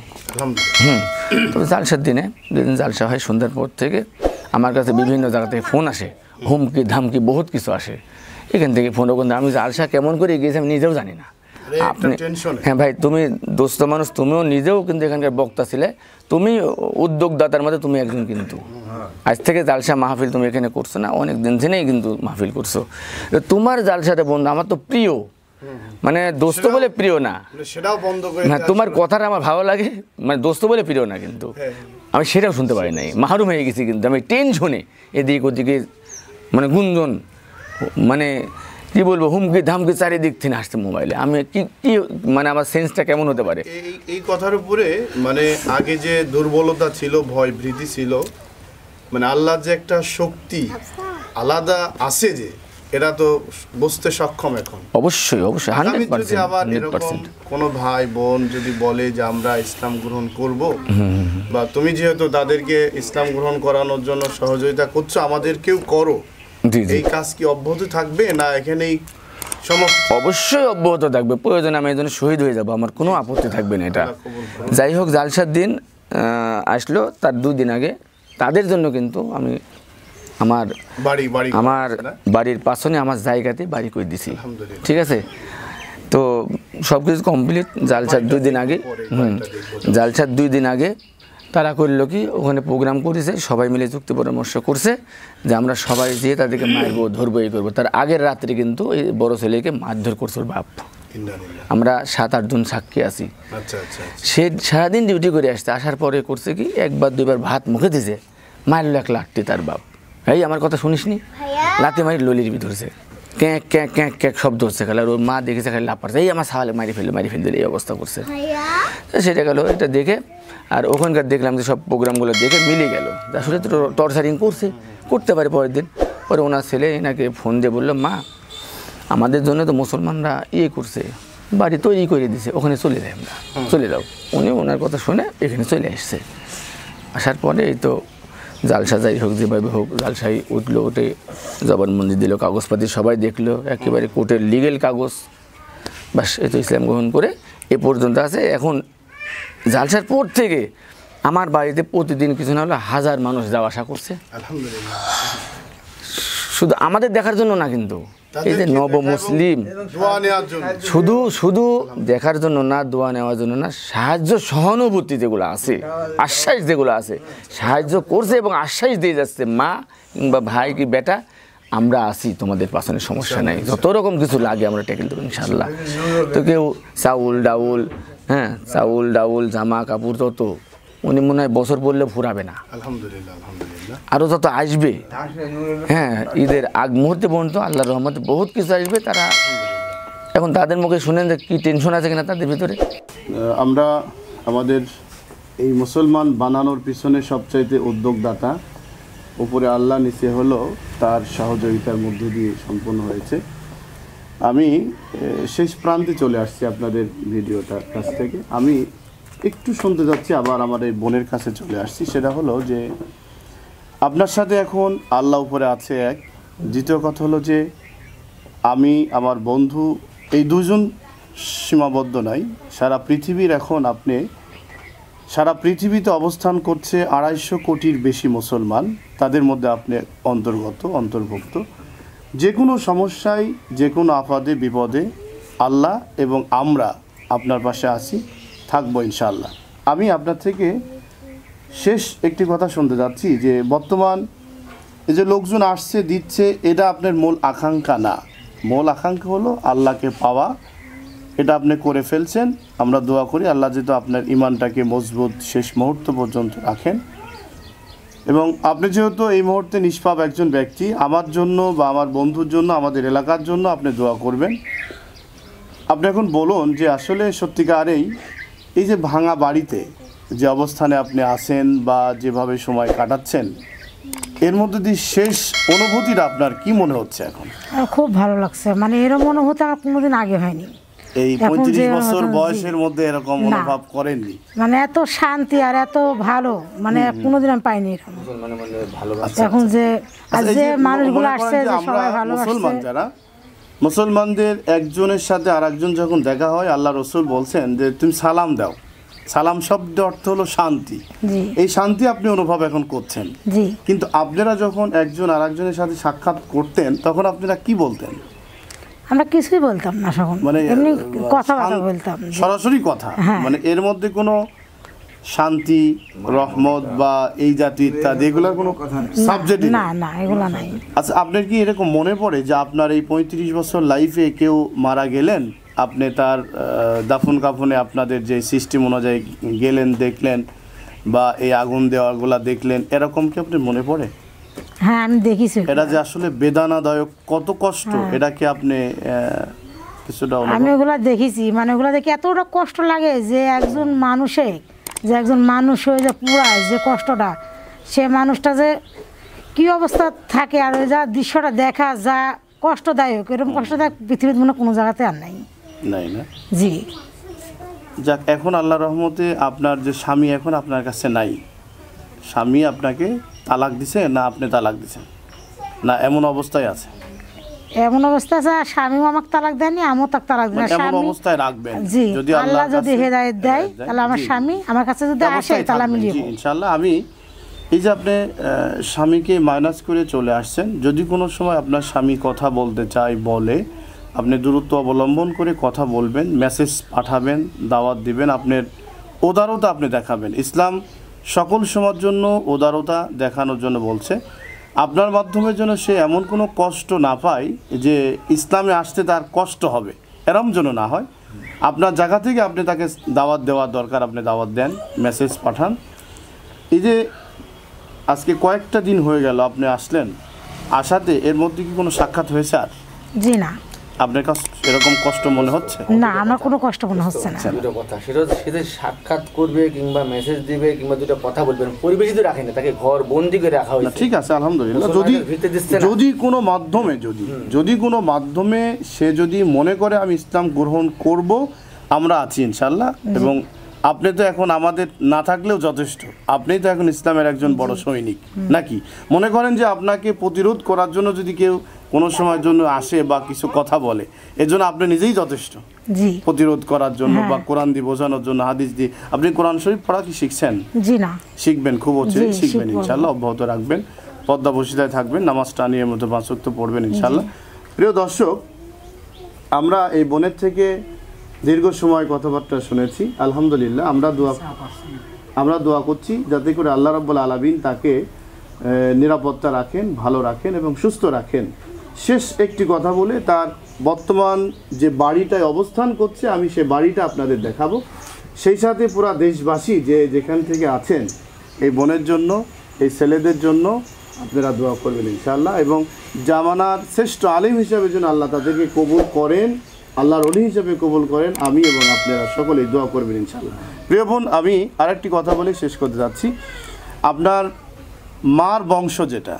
তবে জালসার দিনে যেদিন জালসা হয় সন্ধ্যার পর থেকে আমার কাছে বিভিন্ন জায়গা থেকে ফোন আসে, হুমকি ধামকি বহুত কিছু আসে। এখান থেকে ফোন ওখান থেকে আমি জালসা কেমন করে গিয়েছি আমি নিজেও জানি না। আপনি হ্যাঁ ভাই, তুমি দোস্ত মানুষ, তুমিও নিজেও কিন্তু এখানকার বক্তা ছিলে, তুমি উদ্যোগদাতার মধ্যে তুমি একজন। কিন্তু আজ থেকে জালসা মাহফিল তুমি এখানে করছো না, অনেক দিন থেকেই কিন্তু মাহফিল করছো। তোমার জালসাটা বন্ধু আমার তো প্রিয়, মানে দোস্ত বলে প্রিয় না, সেটাও বন্ধ করে না তোমার কথাটা আমার ভালো লাগে, মানে দোস্ত বলে প্রিয় না, কিন্তু আমি সেটাও শুনতে পারি নাই, মাহরুম হয়ে গেছি। কিন্তু আমি টেনশনে এদিক ওদিকে মানে গুঞ্জন, মানে কি বলবো, হুমকি ধামকি চারিদিক থেকে আসছে মোবাইলে। আমি কি কি মানে আমার সেন্সটা কেমন হতে পারে এই কথার উপরে? মানে আগে যে দুর্বলতা ছিল, ভয় ভীতি ছিল, মানে আল্লাহর যে একটা শক্তি আলাদা আছে, যে এরা তো বুঝতে সক্ষম এখন। অবশ্যই অবশ্যই 100%। আবার এরকম কোনো ভাই বোন যদি বলে যে আমরা ইসলাম গ্রহণ করব, বা তুমি যেহেতু তাদেরকে ইসলাম গ্রহণ করানোর জন্য সহযোগিতা করছো, আমাদেরকেও করো, এই কাজ কি অব্যাহত থাকবে না এখানেই সমাপ্ত? অবশ্যই অব্যাহত থাকবে, প্রয়োজন আমি এই জন্য শহীদ হয়ে যাব, আমার কোনো আপত্তি থাকবে না এটা। যাই হোক, জালসার দিন আসলো, তার 2 দিন আগে তাদের জন্য কিন্তু আমি আমার বাড়ির পাশনে আমার জায়গাতে বাড়ি করে দিছি, ঠিক আছে? তো সব কিছু কমপ্লিট। জালসার 2 দিন আগে জালসার 2 দিন আগে তারা করলো কি, ওখানে প্রোগ্রাম করেছে, সবাই মিলে চুক্তি পরামর্শ করছে যে আমরা সবাই যেয়ে তাদেরকে মারবো, ধরবো, এই করবো। তার আগের রাত্রে কিন্তু এই বড় ছেলেকে মারধর করছে ওর বাপ। আমরা 7-8 জন সাক্ষী আছি। সে সারাদিন ডিউটি করে আসছে, আসার পরে করছে কি, 1বার 2বার ভাত মুখে দিছে, মারলো 1 লাঠি তার বাপ। এই আমার কথা শুনিসনি? লাঠি মারি ললির ভিতরছে, ক্যাঁক ক্যাঁক ক্যাঁক ক্যাঁক শব্দ হচ্ছে, খালি ওর মা দেখেছে, খালি লাভ পারছে, এই আমার সাহালে মারি ফেলে দিলে, এই অবস্থা করছে। সেটা গেল, এটা দেখে আর ওখানকার দেখলাম যে সব প্রোগ্রামগুলো দেখে মিলে গেল, আসলে তো টর্চারিং করতে পারে। পরের দিন পরে ওনার ছেলে এনাকে ফোন দিয়ে বললো, মা আমাদের জন্য তো মুসলমানরা করছে, বাড়ি তৈরি করে দিছে, ওখানে চলে যাই, আমরা চলে যাও। উনি ওনার কথা শুনে এখানে চলে আসছে। আসার পরে এই তো জালসা, যাই হোক যেভাবে হোক, জালসাই উঠলো, উঠে জবানবন্দি দিল, কাগজপাতি সবাই দেখলো, একেবারে কোর্টের লিগেল কাগজ, বাস এই তো ইসলাম গ্রহণ করে এ পর্যন্ত আছে। এখন জালসার পর থেকে আমার বাড়িতে প্রতিদিন কিছু না হলে 1000 মানুষ যাওয়া আসা করছে, শুধু আমাদের দেখার জন্য না, কিন্তু এই যে নব মুসলিম শুধু দেখার জন্য না, দোয়া নেওয়ার জন্য না, সাহায্য সহানুভূতি যেগুলো আছে, আশ্বাস যেগুলো আছে, সাহায্য করছে এবং আশ্বাস দিয়ে যাচ্ছে, মা কিংবা ভাই কি বেটা আমরা আছি, তোমাদের পাশনে সমস্যা নাই, যত রকম কিছু লাগে আমরা টেকেল দেবো ইনশাল্লাহ। তো কেউ চাউল ডাউল জামা কাপড়, তত উনি মনে হয় বছর পড়লে ফুরাবে না, আরও যত আসবে। হ্যাঁ, ঈদের আগ মুহূর্তে পর্যন্ত আল্লাহর রহমতে বহুত কিছু আসবে। তারা এখন তাদের মুখে শুনেন যে কী টেনশন আছে কিনা তাদের ভিতরে। আমরা আমাদের এই মুসলমান বানানোর পিছনে সবচাইতে উদ্যোগদাতা উপরে আল্লাহ, নিচে হলো তার সহযোগিতার মধ্য দিয়ে সম্পন্ন হয়েছে। আমি শেষ প্রান্তে চলে আসছি আপনাদের ভিডিওটার কাছ থেকে। আমি একটু শুনতে যাচ্ছি, আবার আমার এই বোনের কাছে চলে আসছি। সেটা হলো যে আপনার সাথে এখন আল্লাহ উপরে আছে এক, দ্বিতীয় কথা হলো যে আমি আমার বন্ধু, এই 2 জন সীমাবদ্ধ নাই, সারা পৃথিবীর এখন আপনি সারা পৃথিবীতে অবস্থান করছে 250 কোটির বেশি মুসলমান, তাদের মধ্যে আপনি অন্তর্ভুক্ত। যে কোনো সমস্যায়, যে কোনো আপদে বিপদে আল্লাহ এবং আমরা আপনার পাশে আছি, থাকবো ইনশাআল্লাহ। আমি আপনার থেকে শেষ একটি কথা শুনতে যাচ্ছি যে বর্তমান এই যে লোকজন আসছে দিচ্ছে, এটা আপনার মূল আকাঙ্ক্ষা না, মূল আকাঙ্ক্ষা হলো আল্লাহকে পাওয়া, এটা আপনি করে ফেলছেন। আমরা দোয়া করি আল্লাহ যেহেতু আপনার ইমানটাকে মজবুত শেষ মুহূর্ত পর্যন্ত রাখেন, এবং আপনি যেহেতু এই মুহূর্তে নিষ্পাপ একজন ব্যক্তি, আমার জন্য বা আমার বন্ধুর জন্য, আমাদের এলাকার জন্য আপনি দোয়া করবেন। আপনি এখন বলুন যে আসলে সত্যিকারেই এই যে ভাঙা বাড়িতে যে অবস্থানে আপনি আছেন বা যেভাবে সময় কাটাচ্ছেন, এর মধ্যে দিয়ে শেষ অনুভূতিটা আপনার কি মনে হচ্ছে এখন? খুব ভালো লাগছে, মানে এরকম অনুভূতি আমার কোনোদিন আগে হয়নি। এই 35 বছর বয়সের মধ্যে এরকম অনুভব করেননি, মানে এত শান্তি আর এত ভালো, মানে কোনোদিন আমি পাইনি এরকম। এখন যে মানুষগুলো আসছে, সবাই ভালোবাসছে, মুসলমানদের একজনের সাথে আরেকজন যখন দেখা হয়, আল্লাহ রসুল বলছেন যে তুমি সালাম দাও। সালাম শব্দ অর্থ হলো শান্তি। এই শান্তি আপনি অনুভব এখন করছেন, কিন্তু আপনারা যখন একজন আরেকজনের সাথে সাক্ষাৎ করতেন তখন আপনারা কি বলতেন? আমরা কিছুই বলতাম না, মানে এমনি কথাবার্তা বলতাম, সরাসরি কথা। মানে এর মধ্যে কোনো শান্তি, রহমত বা এই জাতি ইত্যাদি এগুলোর কোনো সাবজেক্ট না, না এগুলো নাই। আচ্ছা, আপনার কি এরকম মনে পড়ে যে আপনার এই 35 বছর লাইফে কেউ মারা গেলেন, আপনি তার দাফন কাফনে আপনাদের যে সিস্টেম অনুযায়ী গেলেন, দেখলেন, বা এই আগুন দেওয়াগুলা দেখলেন, এরকম কি আপনার মনে পড়ে? হ্যাঁ, আমি দেখেছি। এটা যে আসলে বেদনাদায়ক, কত কষ্ট, এটা কি আপনি কিছুটা? আমি ওগুলা দেখেছি, মানে ওগুলা দেখে এতটা কষ্ট লাগে যে একজন মানুষ হয়ে যে পুরায় যে কষ্টটা, সে মানুষটা যে কি অবস্থা থাকে, আর ওই যা দৃশ্যটা দেখা যা কষ্টদায়ক, এরকম কষ্টদায়ক পৃথিবীর মনে কোনো জায়গাতে আর নাই। নাই না? জি। যাক, এখন আল্লাহ রহমতে আপনার যে স্বামী এখন আপনার কাছে নাই, স্বামী আপনাকে তালাক দিছে না আপনি তালাক দিছেন, না এমন অবস্থায় আছে? এমন অবস্থা আছে, স্বামীও আমাকে তালাক দেয়নি, আমিও তাকে তালাক দিই না। এমন অবস্থায় রাখবেন, জি, আল্লাহ যদি হেদায়েত দেয় তাহলে আমার স্বামী আমার কাছে যদি আসে তাহলে আমি নিব ইনশাআল্লাহ। আমি এই যে আপনি স্বামীকে মাইনাস করে চলে আসছেন, যদি কোনো সময় আপনার স্বামী কথা বলতে চায়, বলে, আপনি দূরত্ব অবলম্বন করে কথা বলবেন, মেসেজ পাঠাবেন, দাওয়াত দিবেন, আপনার উদারতা আপনি দেখাবেন। ইসলাম সকল সময়ের জন্য উদারতা দেখানোর জন্য বলছে। আপনার মাধ্যমে যেন সে এমন কোনো কষ্ট না পায় যে ইসলামে আসতে তার কষ্ট হবে, এরম যেন না হয়। আপনার জায়গা থেকে আপনি তাকে দাওয়াত দেওয়ার দরকার, আপনি দাওয়াত দেন, মেসেজ পাঠান। এই যে আজকে কয়েকটা দিন হয়ে গেল আপনি আসলেন, আসাতে এর মধ্যে কি কোনো সাক্ষাৎ হয়েছে? আর জি না। আপনার কাছে এরকম কষ্ট মনে হচ্ছে? না, আমার কোনো কষ্ট মনে হচ্ছে না। দুটো কথা, সেটা সাক্ষাৎ করবে কিংবা মেসেজ দিবে কিংবা দুটো কথা বলবেন, পরিবেশিত রাখেন না, তাকে ঘর বন্দি করে রাখা হয়েছে। ঠিক আছে, আলহামদুলিল্লাহ। যদি কোনো মাধ্যমে যদি কোনো মাধ্যমে সে যদি মনে করে আমি ইসলাম গ্রহণ করব, আমরা আছি ইনশাআল্লাহ। এবং আপনি তো এখন আমাদের না থাকলেও যথেষ্ট, আপনি তো এখন ইসলামের একজন বড় সৈনিক, নাকি? মনে করেন যে আপনাকে প্রতিরোধ করার জন্য যদি কেউ কোনো সময়ের জন্য আসে বা কিছু কথা বলে, এর জন্য আপনি নিজেই যথেষ্ট প্রতিরোধ করার জন্য, বা কোরআন দিয়ে বোঝানোর জন্য, হাদিস দিয়ে। আপনি কোরআন শরীফ পড়া কি শিখছেন? জি না। শিখবেন, খুব অচিরেই শিখবেন ইনশাআল্লাহ। অব্যাহত রাখবেন, পর্দাবসিতায় থাকবেন, নামাজটা নিয়মিত 5 ওয়াক্ত পড়বেন ইনশাআল্লাহ। প্রিয় দর্শক, আমরা এই বোনের থেকে দীর্ঘ সময় কথাবার্তা শুনেছি, আলহামদুলিল্লাহ। আমরা দোয়া করছি যাতে করে আল্লাহ রাব্বুল আলামিন তাকে নিরাপত্তা রাখেন, ভালো রাখেন এবং সুস্থ রাখেন। শেষ একটি কথা বলে, তার বর্তমান যে বাড়িটায় অবস্থান করছে, আমি সে বাড়িটা আপনাদের দেখাবো। সেই সাথে পুরা দেশবাসী যে যেখান থেকে আছেন, এই বোনের জন্য, এই ছেলেদের জন্য আপনারা দোয়া করবেন ইনশাআল্লাহ। এবং জামানার শ্রেষ্ঠ আলিম হিসাবে যেন আল্লাহ তাদেরকে কবুল করেন, আল্লাহর ওলি হিসাবে কবুল করেন, আমি এবং আপনারা সকলেই দোয়া করবেন ইনশাআল্লাহ। প্রিয় বোন, আমি আরেকটি কথা বলে শেষ করতে যাচ্ছি। আপনার মার বংশ যেটা,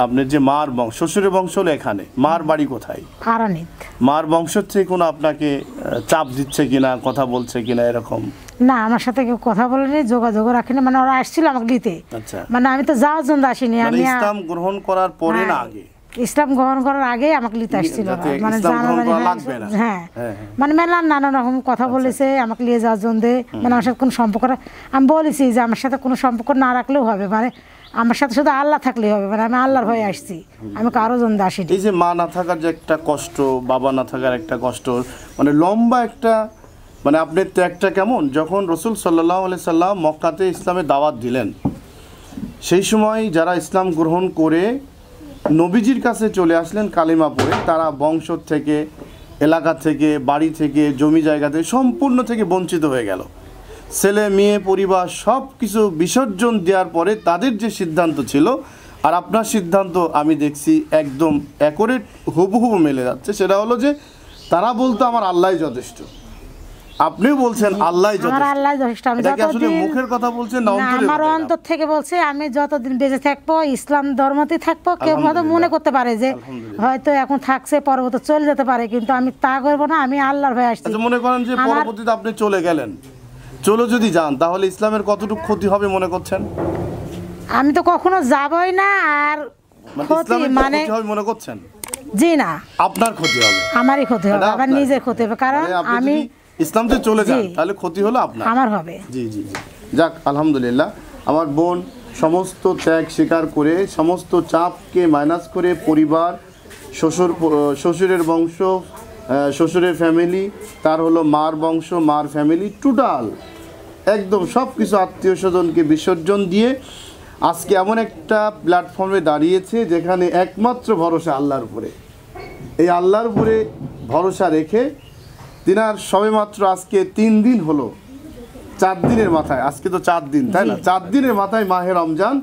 আপনার যে মার বংশ, শ্বশুরের বংশ হলো এখানে, মার বাড়ি কোথায়? মার বংশ থেকে কোনো আপনাকে চাপ দিচ্ছে কিনা, কথা বলছে কিনা এরকম? না, আমার সাথে কেউ কথা বলেনি, যোগাযোগ রাখেনি। মানে ওরা আসছিল আমাকে নিতে, মানে আমি তো যাওয়ার জন্য আসিনি। আমি ইসলাম গ্রহণ করার পরে না আগে? ইসলাম গ্রহণ করার আগে আমাকে নিতে আসছিল, মানে হ্যাঁ, মানে মেলা নানা রকম কথা বলেছে আমাকে নিয়ে যাওয়ার জন্য। মানে আমার সাথে কোনো সম্পর্ক, আমি বলেছি যে আমার সাথে কোনো সম্পর্ক না রাখলেও হবে, মানে আমার সাথে শুধু আল্লাহ থাকলেই হবে, মানে আমি আল্লাহর ভয়ে আসছি, আমি কারো জন্য আসিনি। এই যে মা না থাকার যে একটা কষ্ট, বাবা না থাকার একটা কষ্ট, মানে লম্বা একটা, মানে আপনার ত্যাগটা কেমন। যখন রসুল সাল্লাল্লাহু আলাইহি সাল্লাম মক্কাতে ইসলামের দাওয়াত দিলেন, সেই সময় যারা ইসলাম গ্রহণ করে নবীজির কাছে চলে আসলেন কালিমা পড়ে, তারা বংশ থেকে, এলাকা থেকে, বাড়ি থেকে, জমি জায়গা থেকে সম্পূর্ণ থেকে বঞ্চিত হয়ে গেল। ছেলে মেয়ে পরিবার সব কিছু বিসর্জন দেওয়ার পরে তাদের যে সিদ্ধান্ত ছিল আর আপনার সিদ্ধান্ত আমি দেখছি একদম অ্যাকুরেট, হুবহু মিলে যাচ্ছে। সেটা হলো যে তারা বলতো আমার আল্লাহই যথেষ্ট, আপনিও বলছেন আল্লাহই যথেষ্ট। আমি যতদিন মুখের কথা বলছেন না, আমার অন্তর থেকে বলছে, আমি যতদিন বেঁচে থাকবো ইসলাম ধর্মতেই থাকবো। কেউ হয়তো মনে করতে পারে যে হয়তো এখন থাকছে, পরবর্তী চলে যেতে পারে, কিন্তু আমি তা করবো না, আমি আল্লাহর ভয়ে আসছি। মনে করেন যে পরবর্তীতে আপনি চলে গেলেন, চলো যদি যান, তাহলে ইসলামের কতটুকু ক্ষতি হবে মনে করছেন? আমি তো কখনো যাবই না। আর ক্ষতি মানে মনে করছেন জি না, আপনার ক্ষতি হবে, আমারই ক্ষতি হবে, আবার নিজের ক্ষতি হবে, কারণ আমি ইসলাম থেকে চলে যান তাহলে ক্ষতি হলো আপনার, আমার হবে। জি জি জি। যাক আলহামদুলিল্লাহ, আমার বোন সমস্ত ত্যাগ স্বীকার করে, সমস্ত চাপকে মাইনাস করে, পরিবার, শ্বশুরের বংশ, শ্বশুরের ফ্যামিলি, তার হলো মার বংশ, মার ফ্যামিলি, টোটাল একদম সব কিছু আত্মীয় স্বজনকে বিসর্জন দিয়ে আজকে এমন একটা প্ল্যাটফর্মে দাঁড়িয়েছে যেখানে একমাত্র ভরসা আল্লাহর উপরে। এই আল্লাহর উপরে ভরসা রেখে তিনার সবেমাত্র আজকে 3 দিন হলো, 4 দিনের মাথায়, আজকে তো 4 দিন তাই না, 4 দিনের মাথায় মাহে রমজান।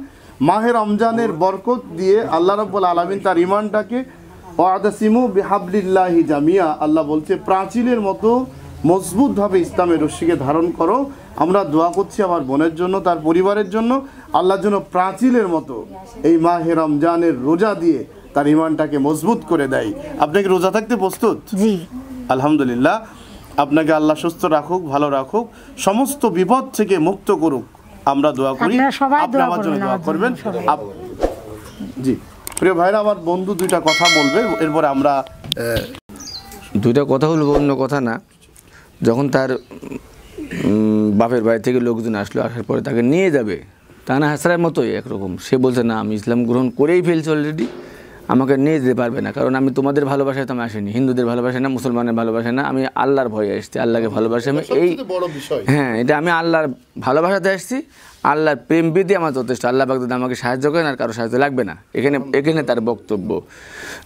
মাহে রমজানের বরকত দিয়ে আল্লাহ রাব্বুল আলামিন তার ঈমানটাকে ওয়াদাসিমু বিহাবলিল্লাহি জামিয়া, আল্লাহ বলছে প্রাচীরের মতো মজবুতভাবে ইসলামের রশ্মিকে ধারণ করো। আমরা দোয়া করছি আমার বোনের জন্য, তার পরিবারের জন্য, আল্লাহর জন্য প্রাচীরের মতো এই মাহে রমজানের রোজা দিয়ে তার ঈমানটাকে মজবুত করে দেয়। আপনি কি রোজা থাকতে প্রস্তুত? জি আলহামদুলিল্লাহ, আপনাকে আল্লাহ সুস্থ রাখুক, ভালো রাখুক, সমস্ত বিপদ থেকে মুক্ত করুক, আমরা দোয়া করি। আপনি আমার জন্য দোয়া করবেন। জি প্রিয় ভাইরা, আমার বন্ধু 2টা কথা বলবে, এরপরে আমরা 2টা কথা বলবো, অন্য কথা না। যখন তার বাপের বাড়ি থেকে লোকজন আসলো, আসার পরে তাকে নিয়ে যাবে, তানা হাসরার মতোই একরকম, সে বলছে না আমি ইসলাম গ্রহণ করেই ফেলছি অলরেডি, আমাকে নিয়ে যেতে পারবে না, কারণ আমি তোমাদের ভালোবাসায় তো আমি আসিনি, হিন্দুদের ভালোবাসা না, মুসলমানের ভালোবাসা না, আমি আল্লাহর ভয়ে আসছি, আল্লাহকে ভালোবাসি আমি। এই হ্যাঁ, এটা আমি আল্লাহর ভালোবাসাতে আসছি, আল্লাহর প্রেম প্রীতি আমার যথেষ্ট, আল্লাহ পাক যদি আমাকে সাহায্য করেন আর কারো সাহায্য লাগবে না, এখানে তার বক্তব্য।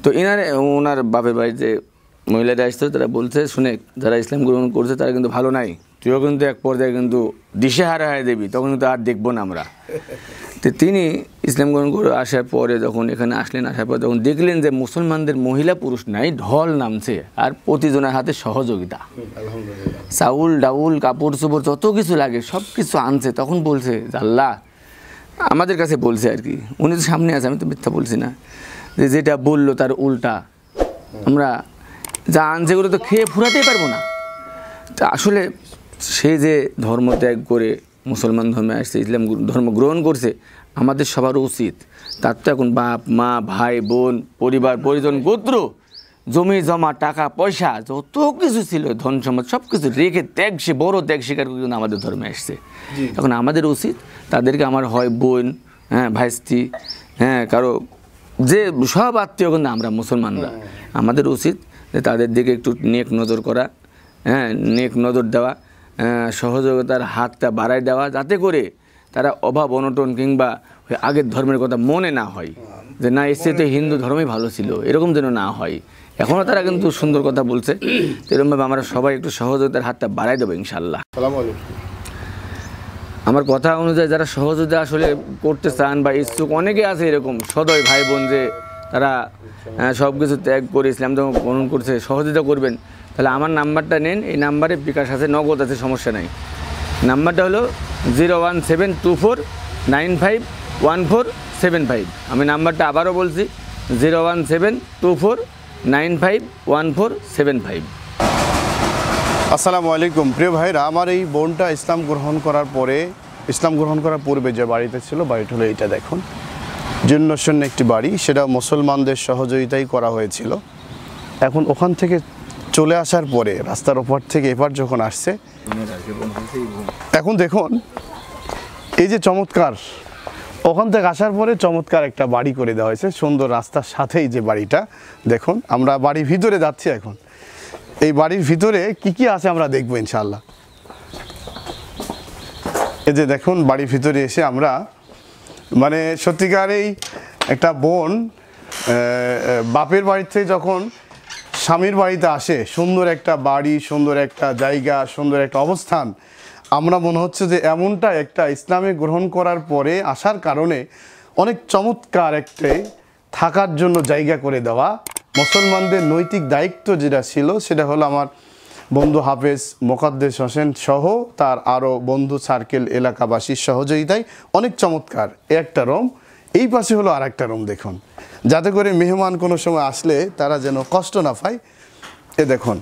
তো ওনার বাপের বাড়ি যে মহিলারা আসতো তারা বলছে, শুনে যারা ইসলাম গ্রহণ করছে তারা কিন্তু ভালো নাই, তুইও কিন্তু এক পর্যায়ে কিন্তু দিশেহারা হয়ে দেবি, তখন কিন্তু আর দেখবো না আমরা। তো তিনি ইসলাম গ্রহণ করে আসার পরে যখন এখানে আসলেন, আসার পর যখন দেখলেন যে মুসলমানদের মহিলা পুরুষ নাই, ঢল নামছে আর প্রতিজনের হাতে সহযোগিতা, চাউল ডাউল কাপড় চোপড় যত কিছু লাগে সব কিছু আনছে, তখন বলছে আল্লাহ আমাদের কাছে বলছে আর কি, উনি তো সামনে আছে, আমি তো মিথ্যা বলছি না, যে যেটা বললো তার উল্টা আমরা যা আনছে এগুলো তো খেয়ে ফুরাতেই পারবো না। তা আসলে সে যে ধর্ম ত্যাগ করে মুসলমান ধর্মে আসছে, ইসলাম ধর্ম গ্রহণ করছে, আমাদের সবার উচিত, তার তো এখন বাপ মা ভাই বোন পরিবার পরিজন গোত্র জমি জমা টাকা পয়সা যত কিছু ছিল ধন সম্পদ সব কিছু রেখে ত্যাগ, সে বড় ত্যাগ স্বীকার করে কিন্তু আমাদের ধর্মে আসছে। এখন আমাদের উচিত তাদেরকে, আমার হয় বোন, হ্যাঁ ভাইস্তি, হ্যাঁ কারো যে সব আত্মীয় কিন্তু আমরা মুসলমানরা, আমাদের উচিত যে তাদের দিকে একটু নেক নজর করা, হ্যাঁ নেক নজর দেওয়া, সহযোগিতার হাতটা বাড়ায় দেওয়া, যাতে করে তারা অভাব অনটন কিংবা আগের ধর্মের কথা মনে না হয়, যে না এসে তো হিন্দু ধর্মই ভালো ছিল, এরকম যেন না হয়। এখনও তারা কিন্তু সুন্দর কথা বলছে, এরকমভাবে আমরা সবাই একটু সহযোগিতার হাতটা বাড়াই দেবো ইনশাল্লাহ। আমার কথা অনুযায়ী যারা সহযোগিতা আসলে করতে চান বা ইচ্ছুক অনেকে আছে এরকম সদয় ভাই বোন, যে তারা সব কিছু ত্যাগ করে ইসলাম ধর্ম গ্রহণ করছে, সহযোগিতা করবেন, তাহলে আমার নাম্বারটা নেন, এই নাম্বারে বিকাশ আছে, নগদ আছে, সমস্যা নাই। নাম্বারটা হলো 01724951475। আমি নাম্বারটা আবারও বলছি, 01724951475। আসসালামু আলাইকুম প্রিয় ভাইরা, আমার এই বোনটা ইসলাম গ্রহণ করার পূর্বে যে বাড়িতে ছিল, বাড়িটা হলো এইটা দেখুন, জীর্ণশীর্ণ একটি বাড়ি, সেটা মুসলমানদের সহযোগিতাই করা হয়েছিল। এখন ওখান থেকে চলে আসার পরে রাস্তার ওপর থেকে এবার যখন আসছে, এখন দেখুন এই যে চমৎকার, ওখান থেকে আসার পরে চমৎকার একটা বাড়ি করে দেওয়া হয়েছে, সুন্দর রাস্তার সাথেই যে বাড়িটা দেখুন। আমরা বাড়ির ভিতরে যাচ্ছি এখন, এই বাড়ির ভিতরে কি কি আছে আমরা দেখবো ইনশাআল্লাহ। এই যে দেখুন বাড়ির ভিতরে এসে আমরা মানে সত্যিকারেই একটা বোন বাপের বাড়িতে যখন স্বামীর বাড়িতে আসে, সুন্দর একটা বাড়ি, সুন্দর একটা জায়গা, সুন্দর একটা অবস্থান, আমরা মনে হচ্ছে যে এমনটা একটা ইসলামে গ্রহণ করার পরে আসার কারণে অনেক চমৎকার একটা থাকার জন্য জায়গা করে দেওয়া। মুসলমানদের নৈতিক দায়িত্ব যেটা ছিল সেটা হলো আমার বন্ধু হাফেজ মোকাদ্দেস হোসেন সহ তার আরও বন্ধু সার্কেল এলাকাবাসীর সহযোগিতায় অনেক চমৎকার একটা রুম, এই পাশে হলো আর একটা রুম দেখুন, যাতে করে মেহমান কোনো সময় আসলে তারা যেন কষ্ট না পায়। এ দেখুন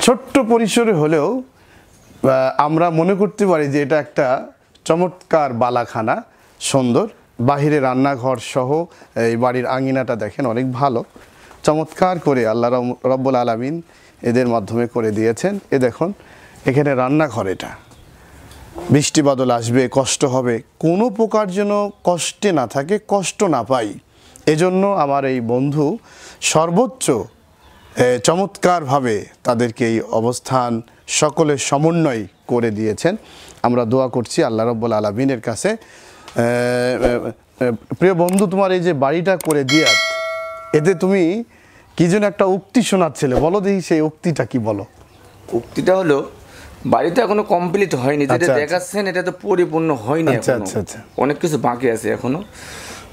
ছোট্ট পরিসরে হলেও আমরা মনে করতে পারি যে এটা একটা চমৎকার বালাখানা, সুন্দর। বাহিরে রান্নাঘর সহ এই বাড়ির আঙিনাটা দেখেন অনেক ভালো, চমৎকার করে আল্লাহ রব্বুল আলামিন এদের মাধ্যমে করে দিয়েছেন। এ দেখুন এখানে রান্নাঘর, এটা বৃষ্টি বাদল আসবে, কষ্ট হবে, কোনো প্রকার যেন কষ্টে না থাকে, কষ্ট না পাই, এজন্য আমার এই বন্ধু সর্বোচ্চ চমৎকারভাবে তাদেরকে এই অবস্থান সকলের সমন্বয় করে দিয়েছেন। আমরা দোয়া করছি আল্লাহ রব্বুল আলামিনের কাছে। প্রিয় বন্ধু, তোমার এই যে বাড়িটা করে দিয়াত, এতে তুমি কি যেন একটা উক্তি শোনাচ্ছিলে, বলো দেখি সেই উক্তিটা কি বলো। উক্তিটা হলো, বাড়িটা এখনো কমপ্লিট হয়নি, যেটা দেখাচ্ছেন এটা তো পরিপূর্ণ হয়নি, অনেক কিছু বাকি আছে এখনো।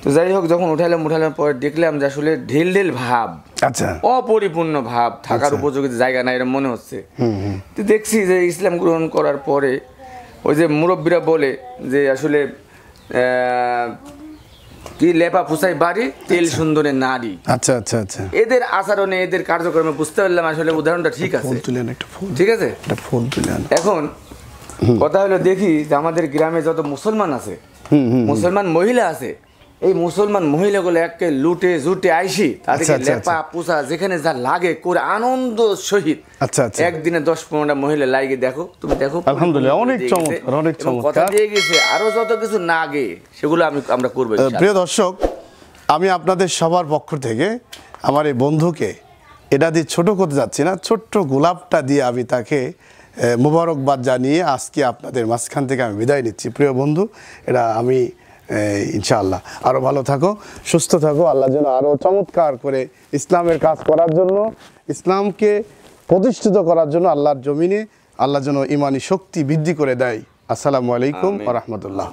তো যাই হোক, যখন উঠালাম পরে দেখলাম যে আসলে ঢিল ঢিল ভাব, অপরিপূর্ণ ভাব, থাকার উপযোগী জায়গা নাই এরকম মনে হচ্ছে। তো দেখছি যে ইসলাম গ্রহণ করার পরে ওই যে মুরব্বীরা বলে যে আসলে কি লেপা ফুসাই বাড়ি, তেল সুন্দরের নারী। আচ্ছা আচ্ছা আচ্ছা, এদের আচরণে, এদের কার্যক্রমে বুঝতে পারলাম আসলে উদাহরণটা ঠিক আছে। ঠিক আছে, এখন কথা হলো, দেখি যে আমাদের গ্রামে যত মুসলমান আছে, মুসলমান মহিলা আছে, এই মুসলমান মহিলাগুলো একে লুটে জুটে আইসি, তাদেরকে লেপা পোষা যেখানে যা লাগে করে আনন্দ সহিত একদিনে 10-15টা মহিলা লাগে। দেখো, তুমি দেখো, আলহামদুলিল্লাহ, অনেক চমৎকার, অনেক চমৎকার কথা দিয়ে গেছে। আরো যত কিছু নাগে সেগুলো আমরা করবো। প্রিয় দর্শক, আমি আপনাদের সবার পক্ষ থেকে আমার এই বন্ধুকে এটা দিয়ে ছোট করতে যাচ্ছি না, ছোট্ট গোলাপটা দিয়ে আমি তাকে মোবারকবাদ জানিয়ে আজকে আপনাদের মাঝখান থেকে আমি বিদায় নিচ্ছি। প্রিয় বন্ধু, এটা আমি ইনশাআল্লাহ আরও ভালো থাকো, সুস্থ থাকো, আল্লাহ যেন আরও চমৎকার করে ইসলামের কাজ করার জন্য, ইসলামকে প্রতিষ্ঠিত করার জন্য আল্লাহর জমিনে আল্লাহ যেন ইমানি শক্তি বৃদ্ধি করে দেয়। আসসালামু আলাইকুম ওয়া রাহমাতুল্লাহ।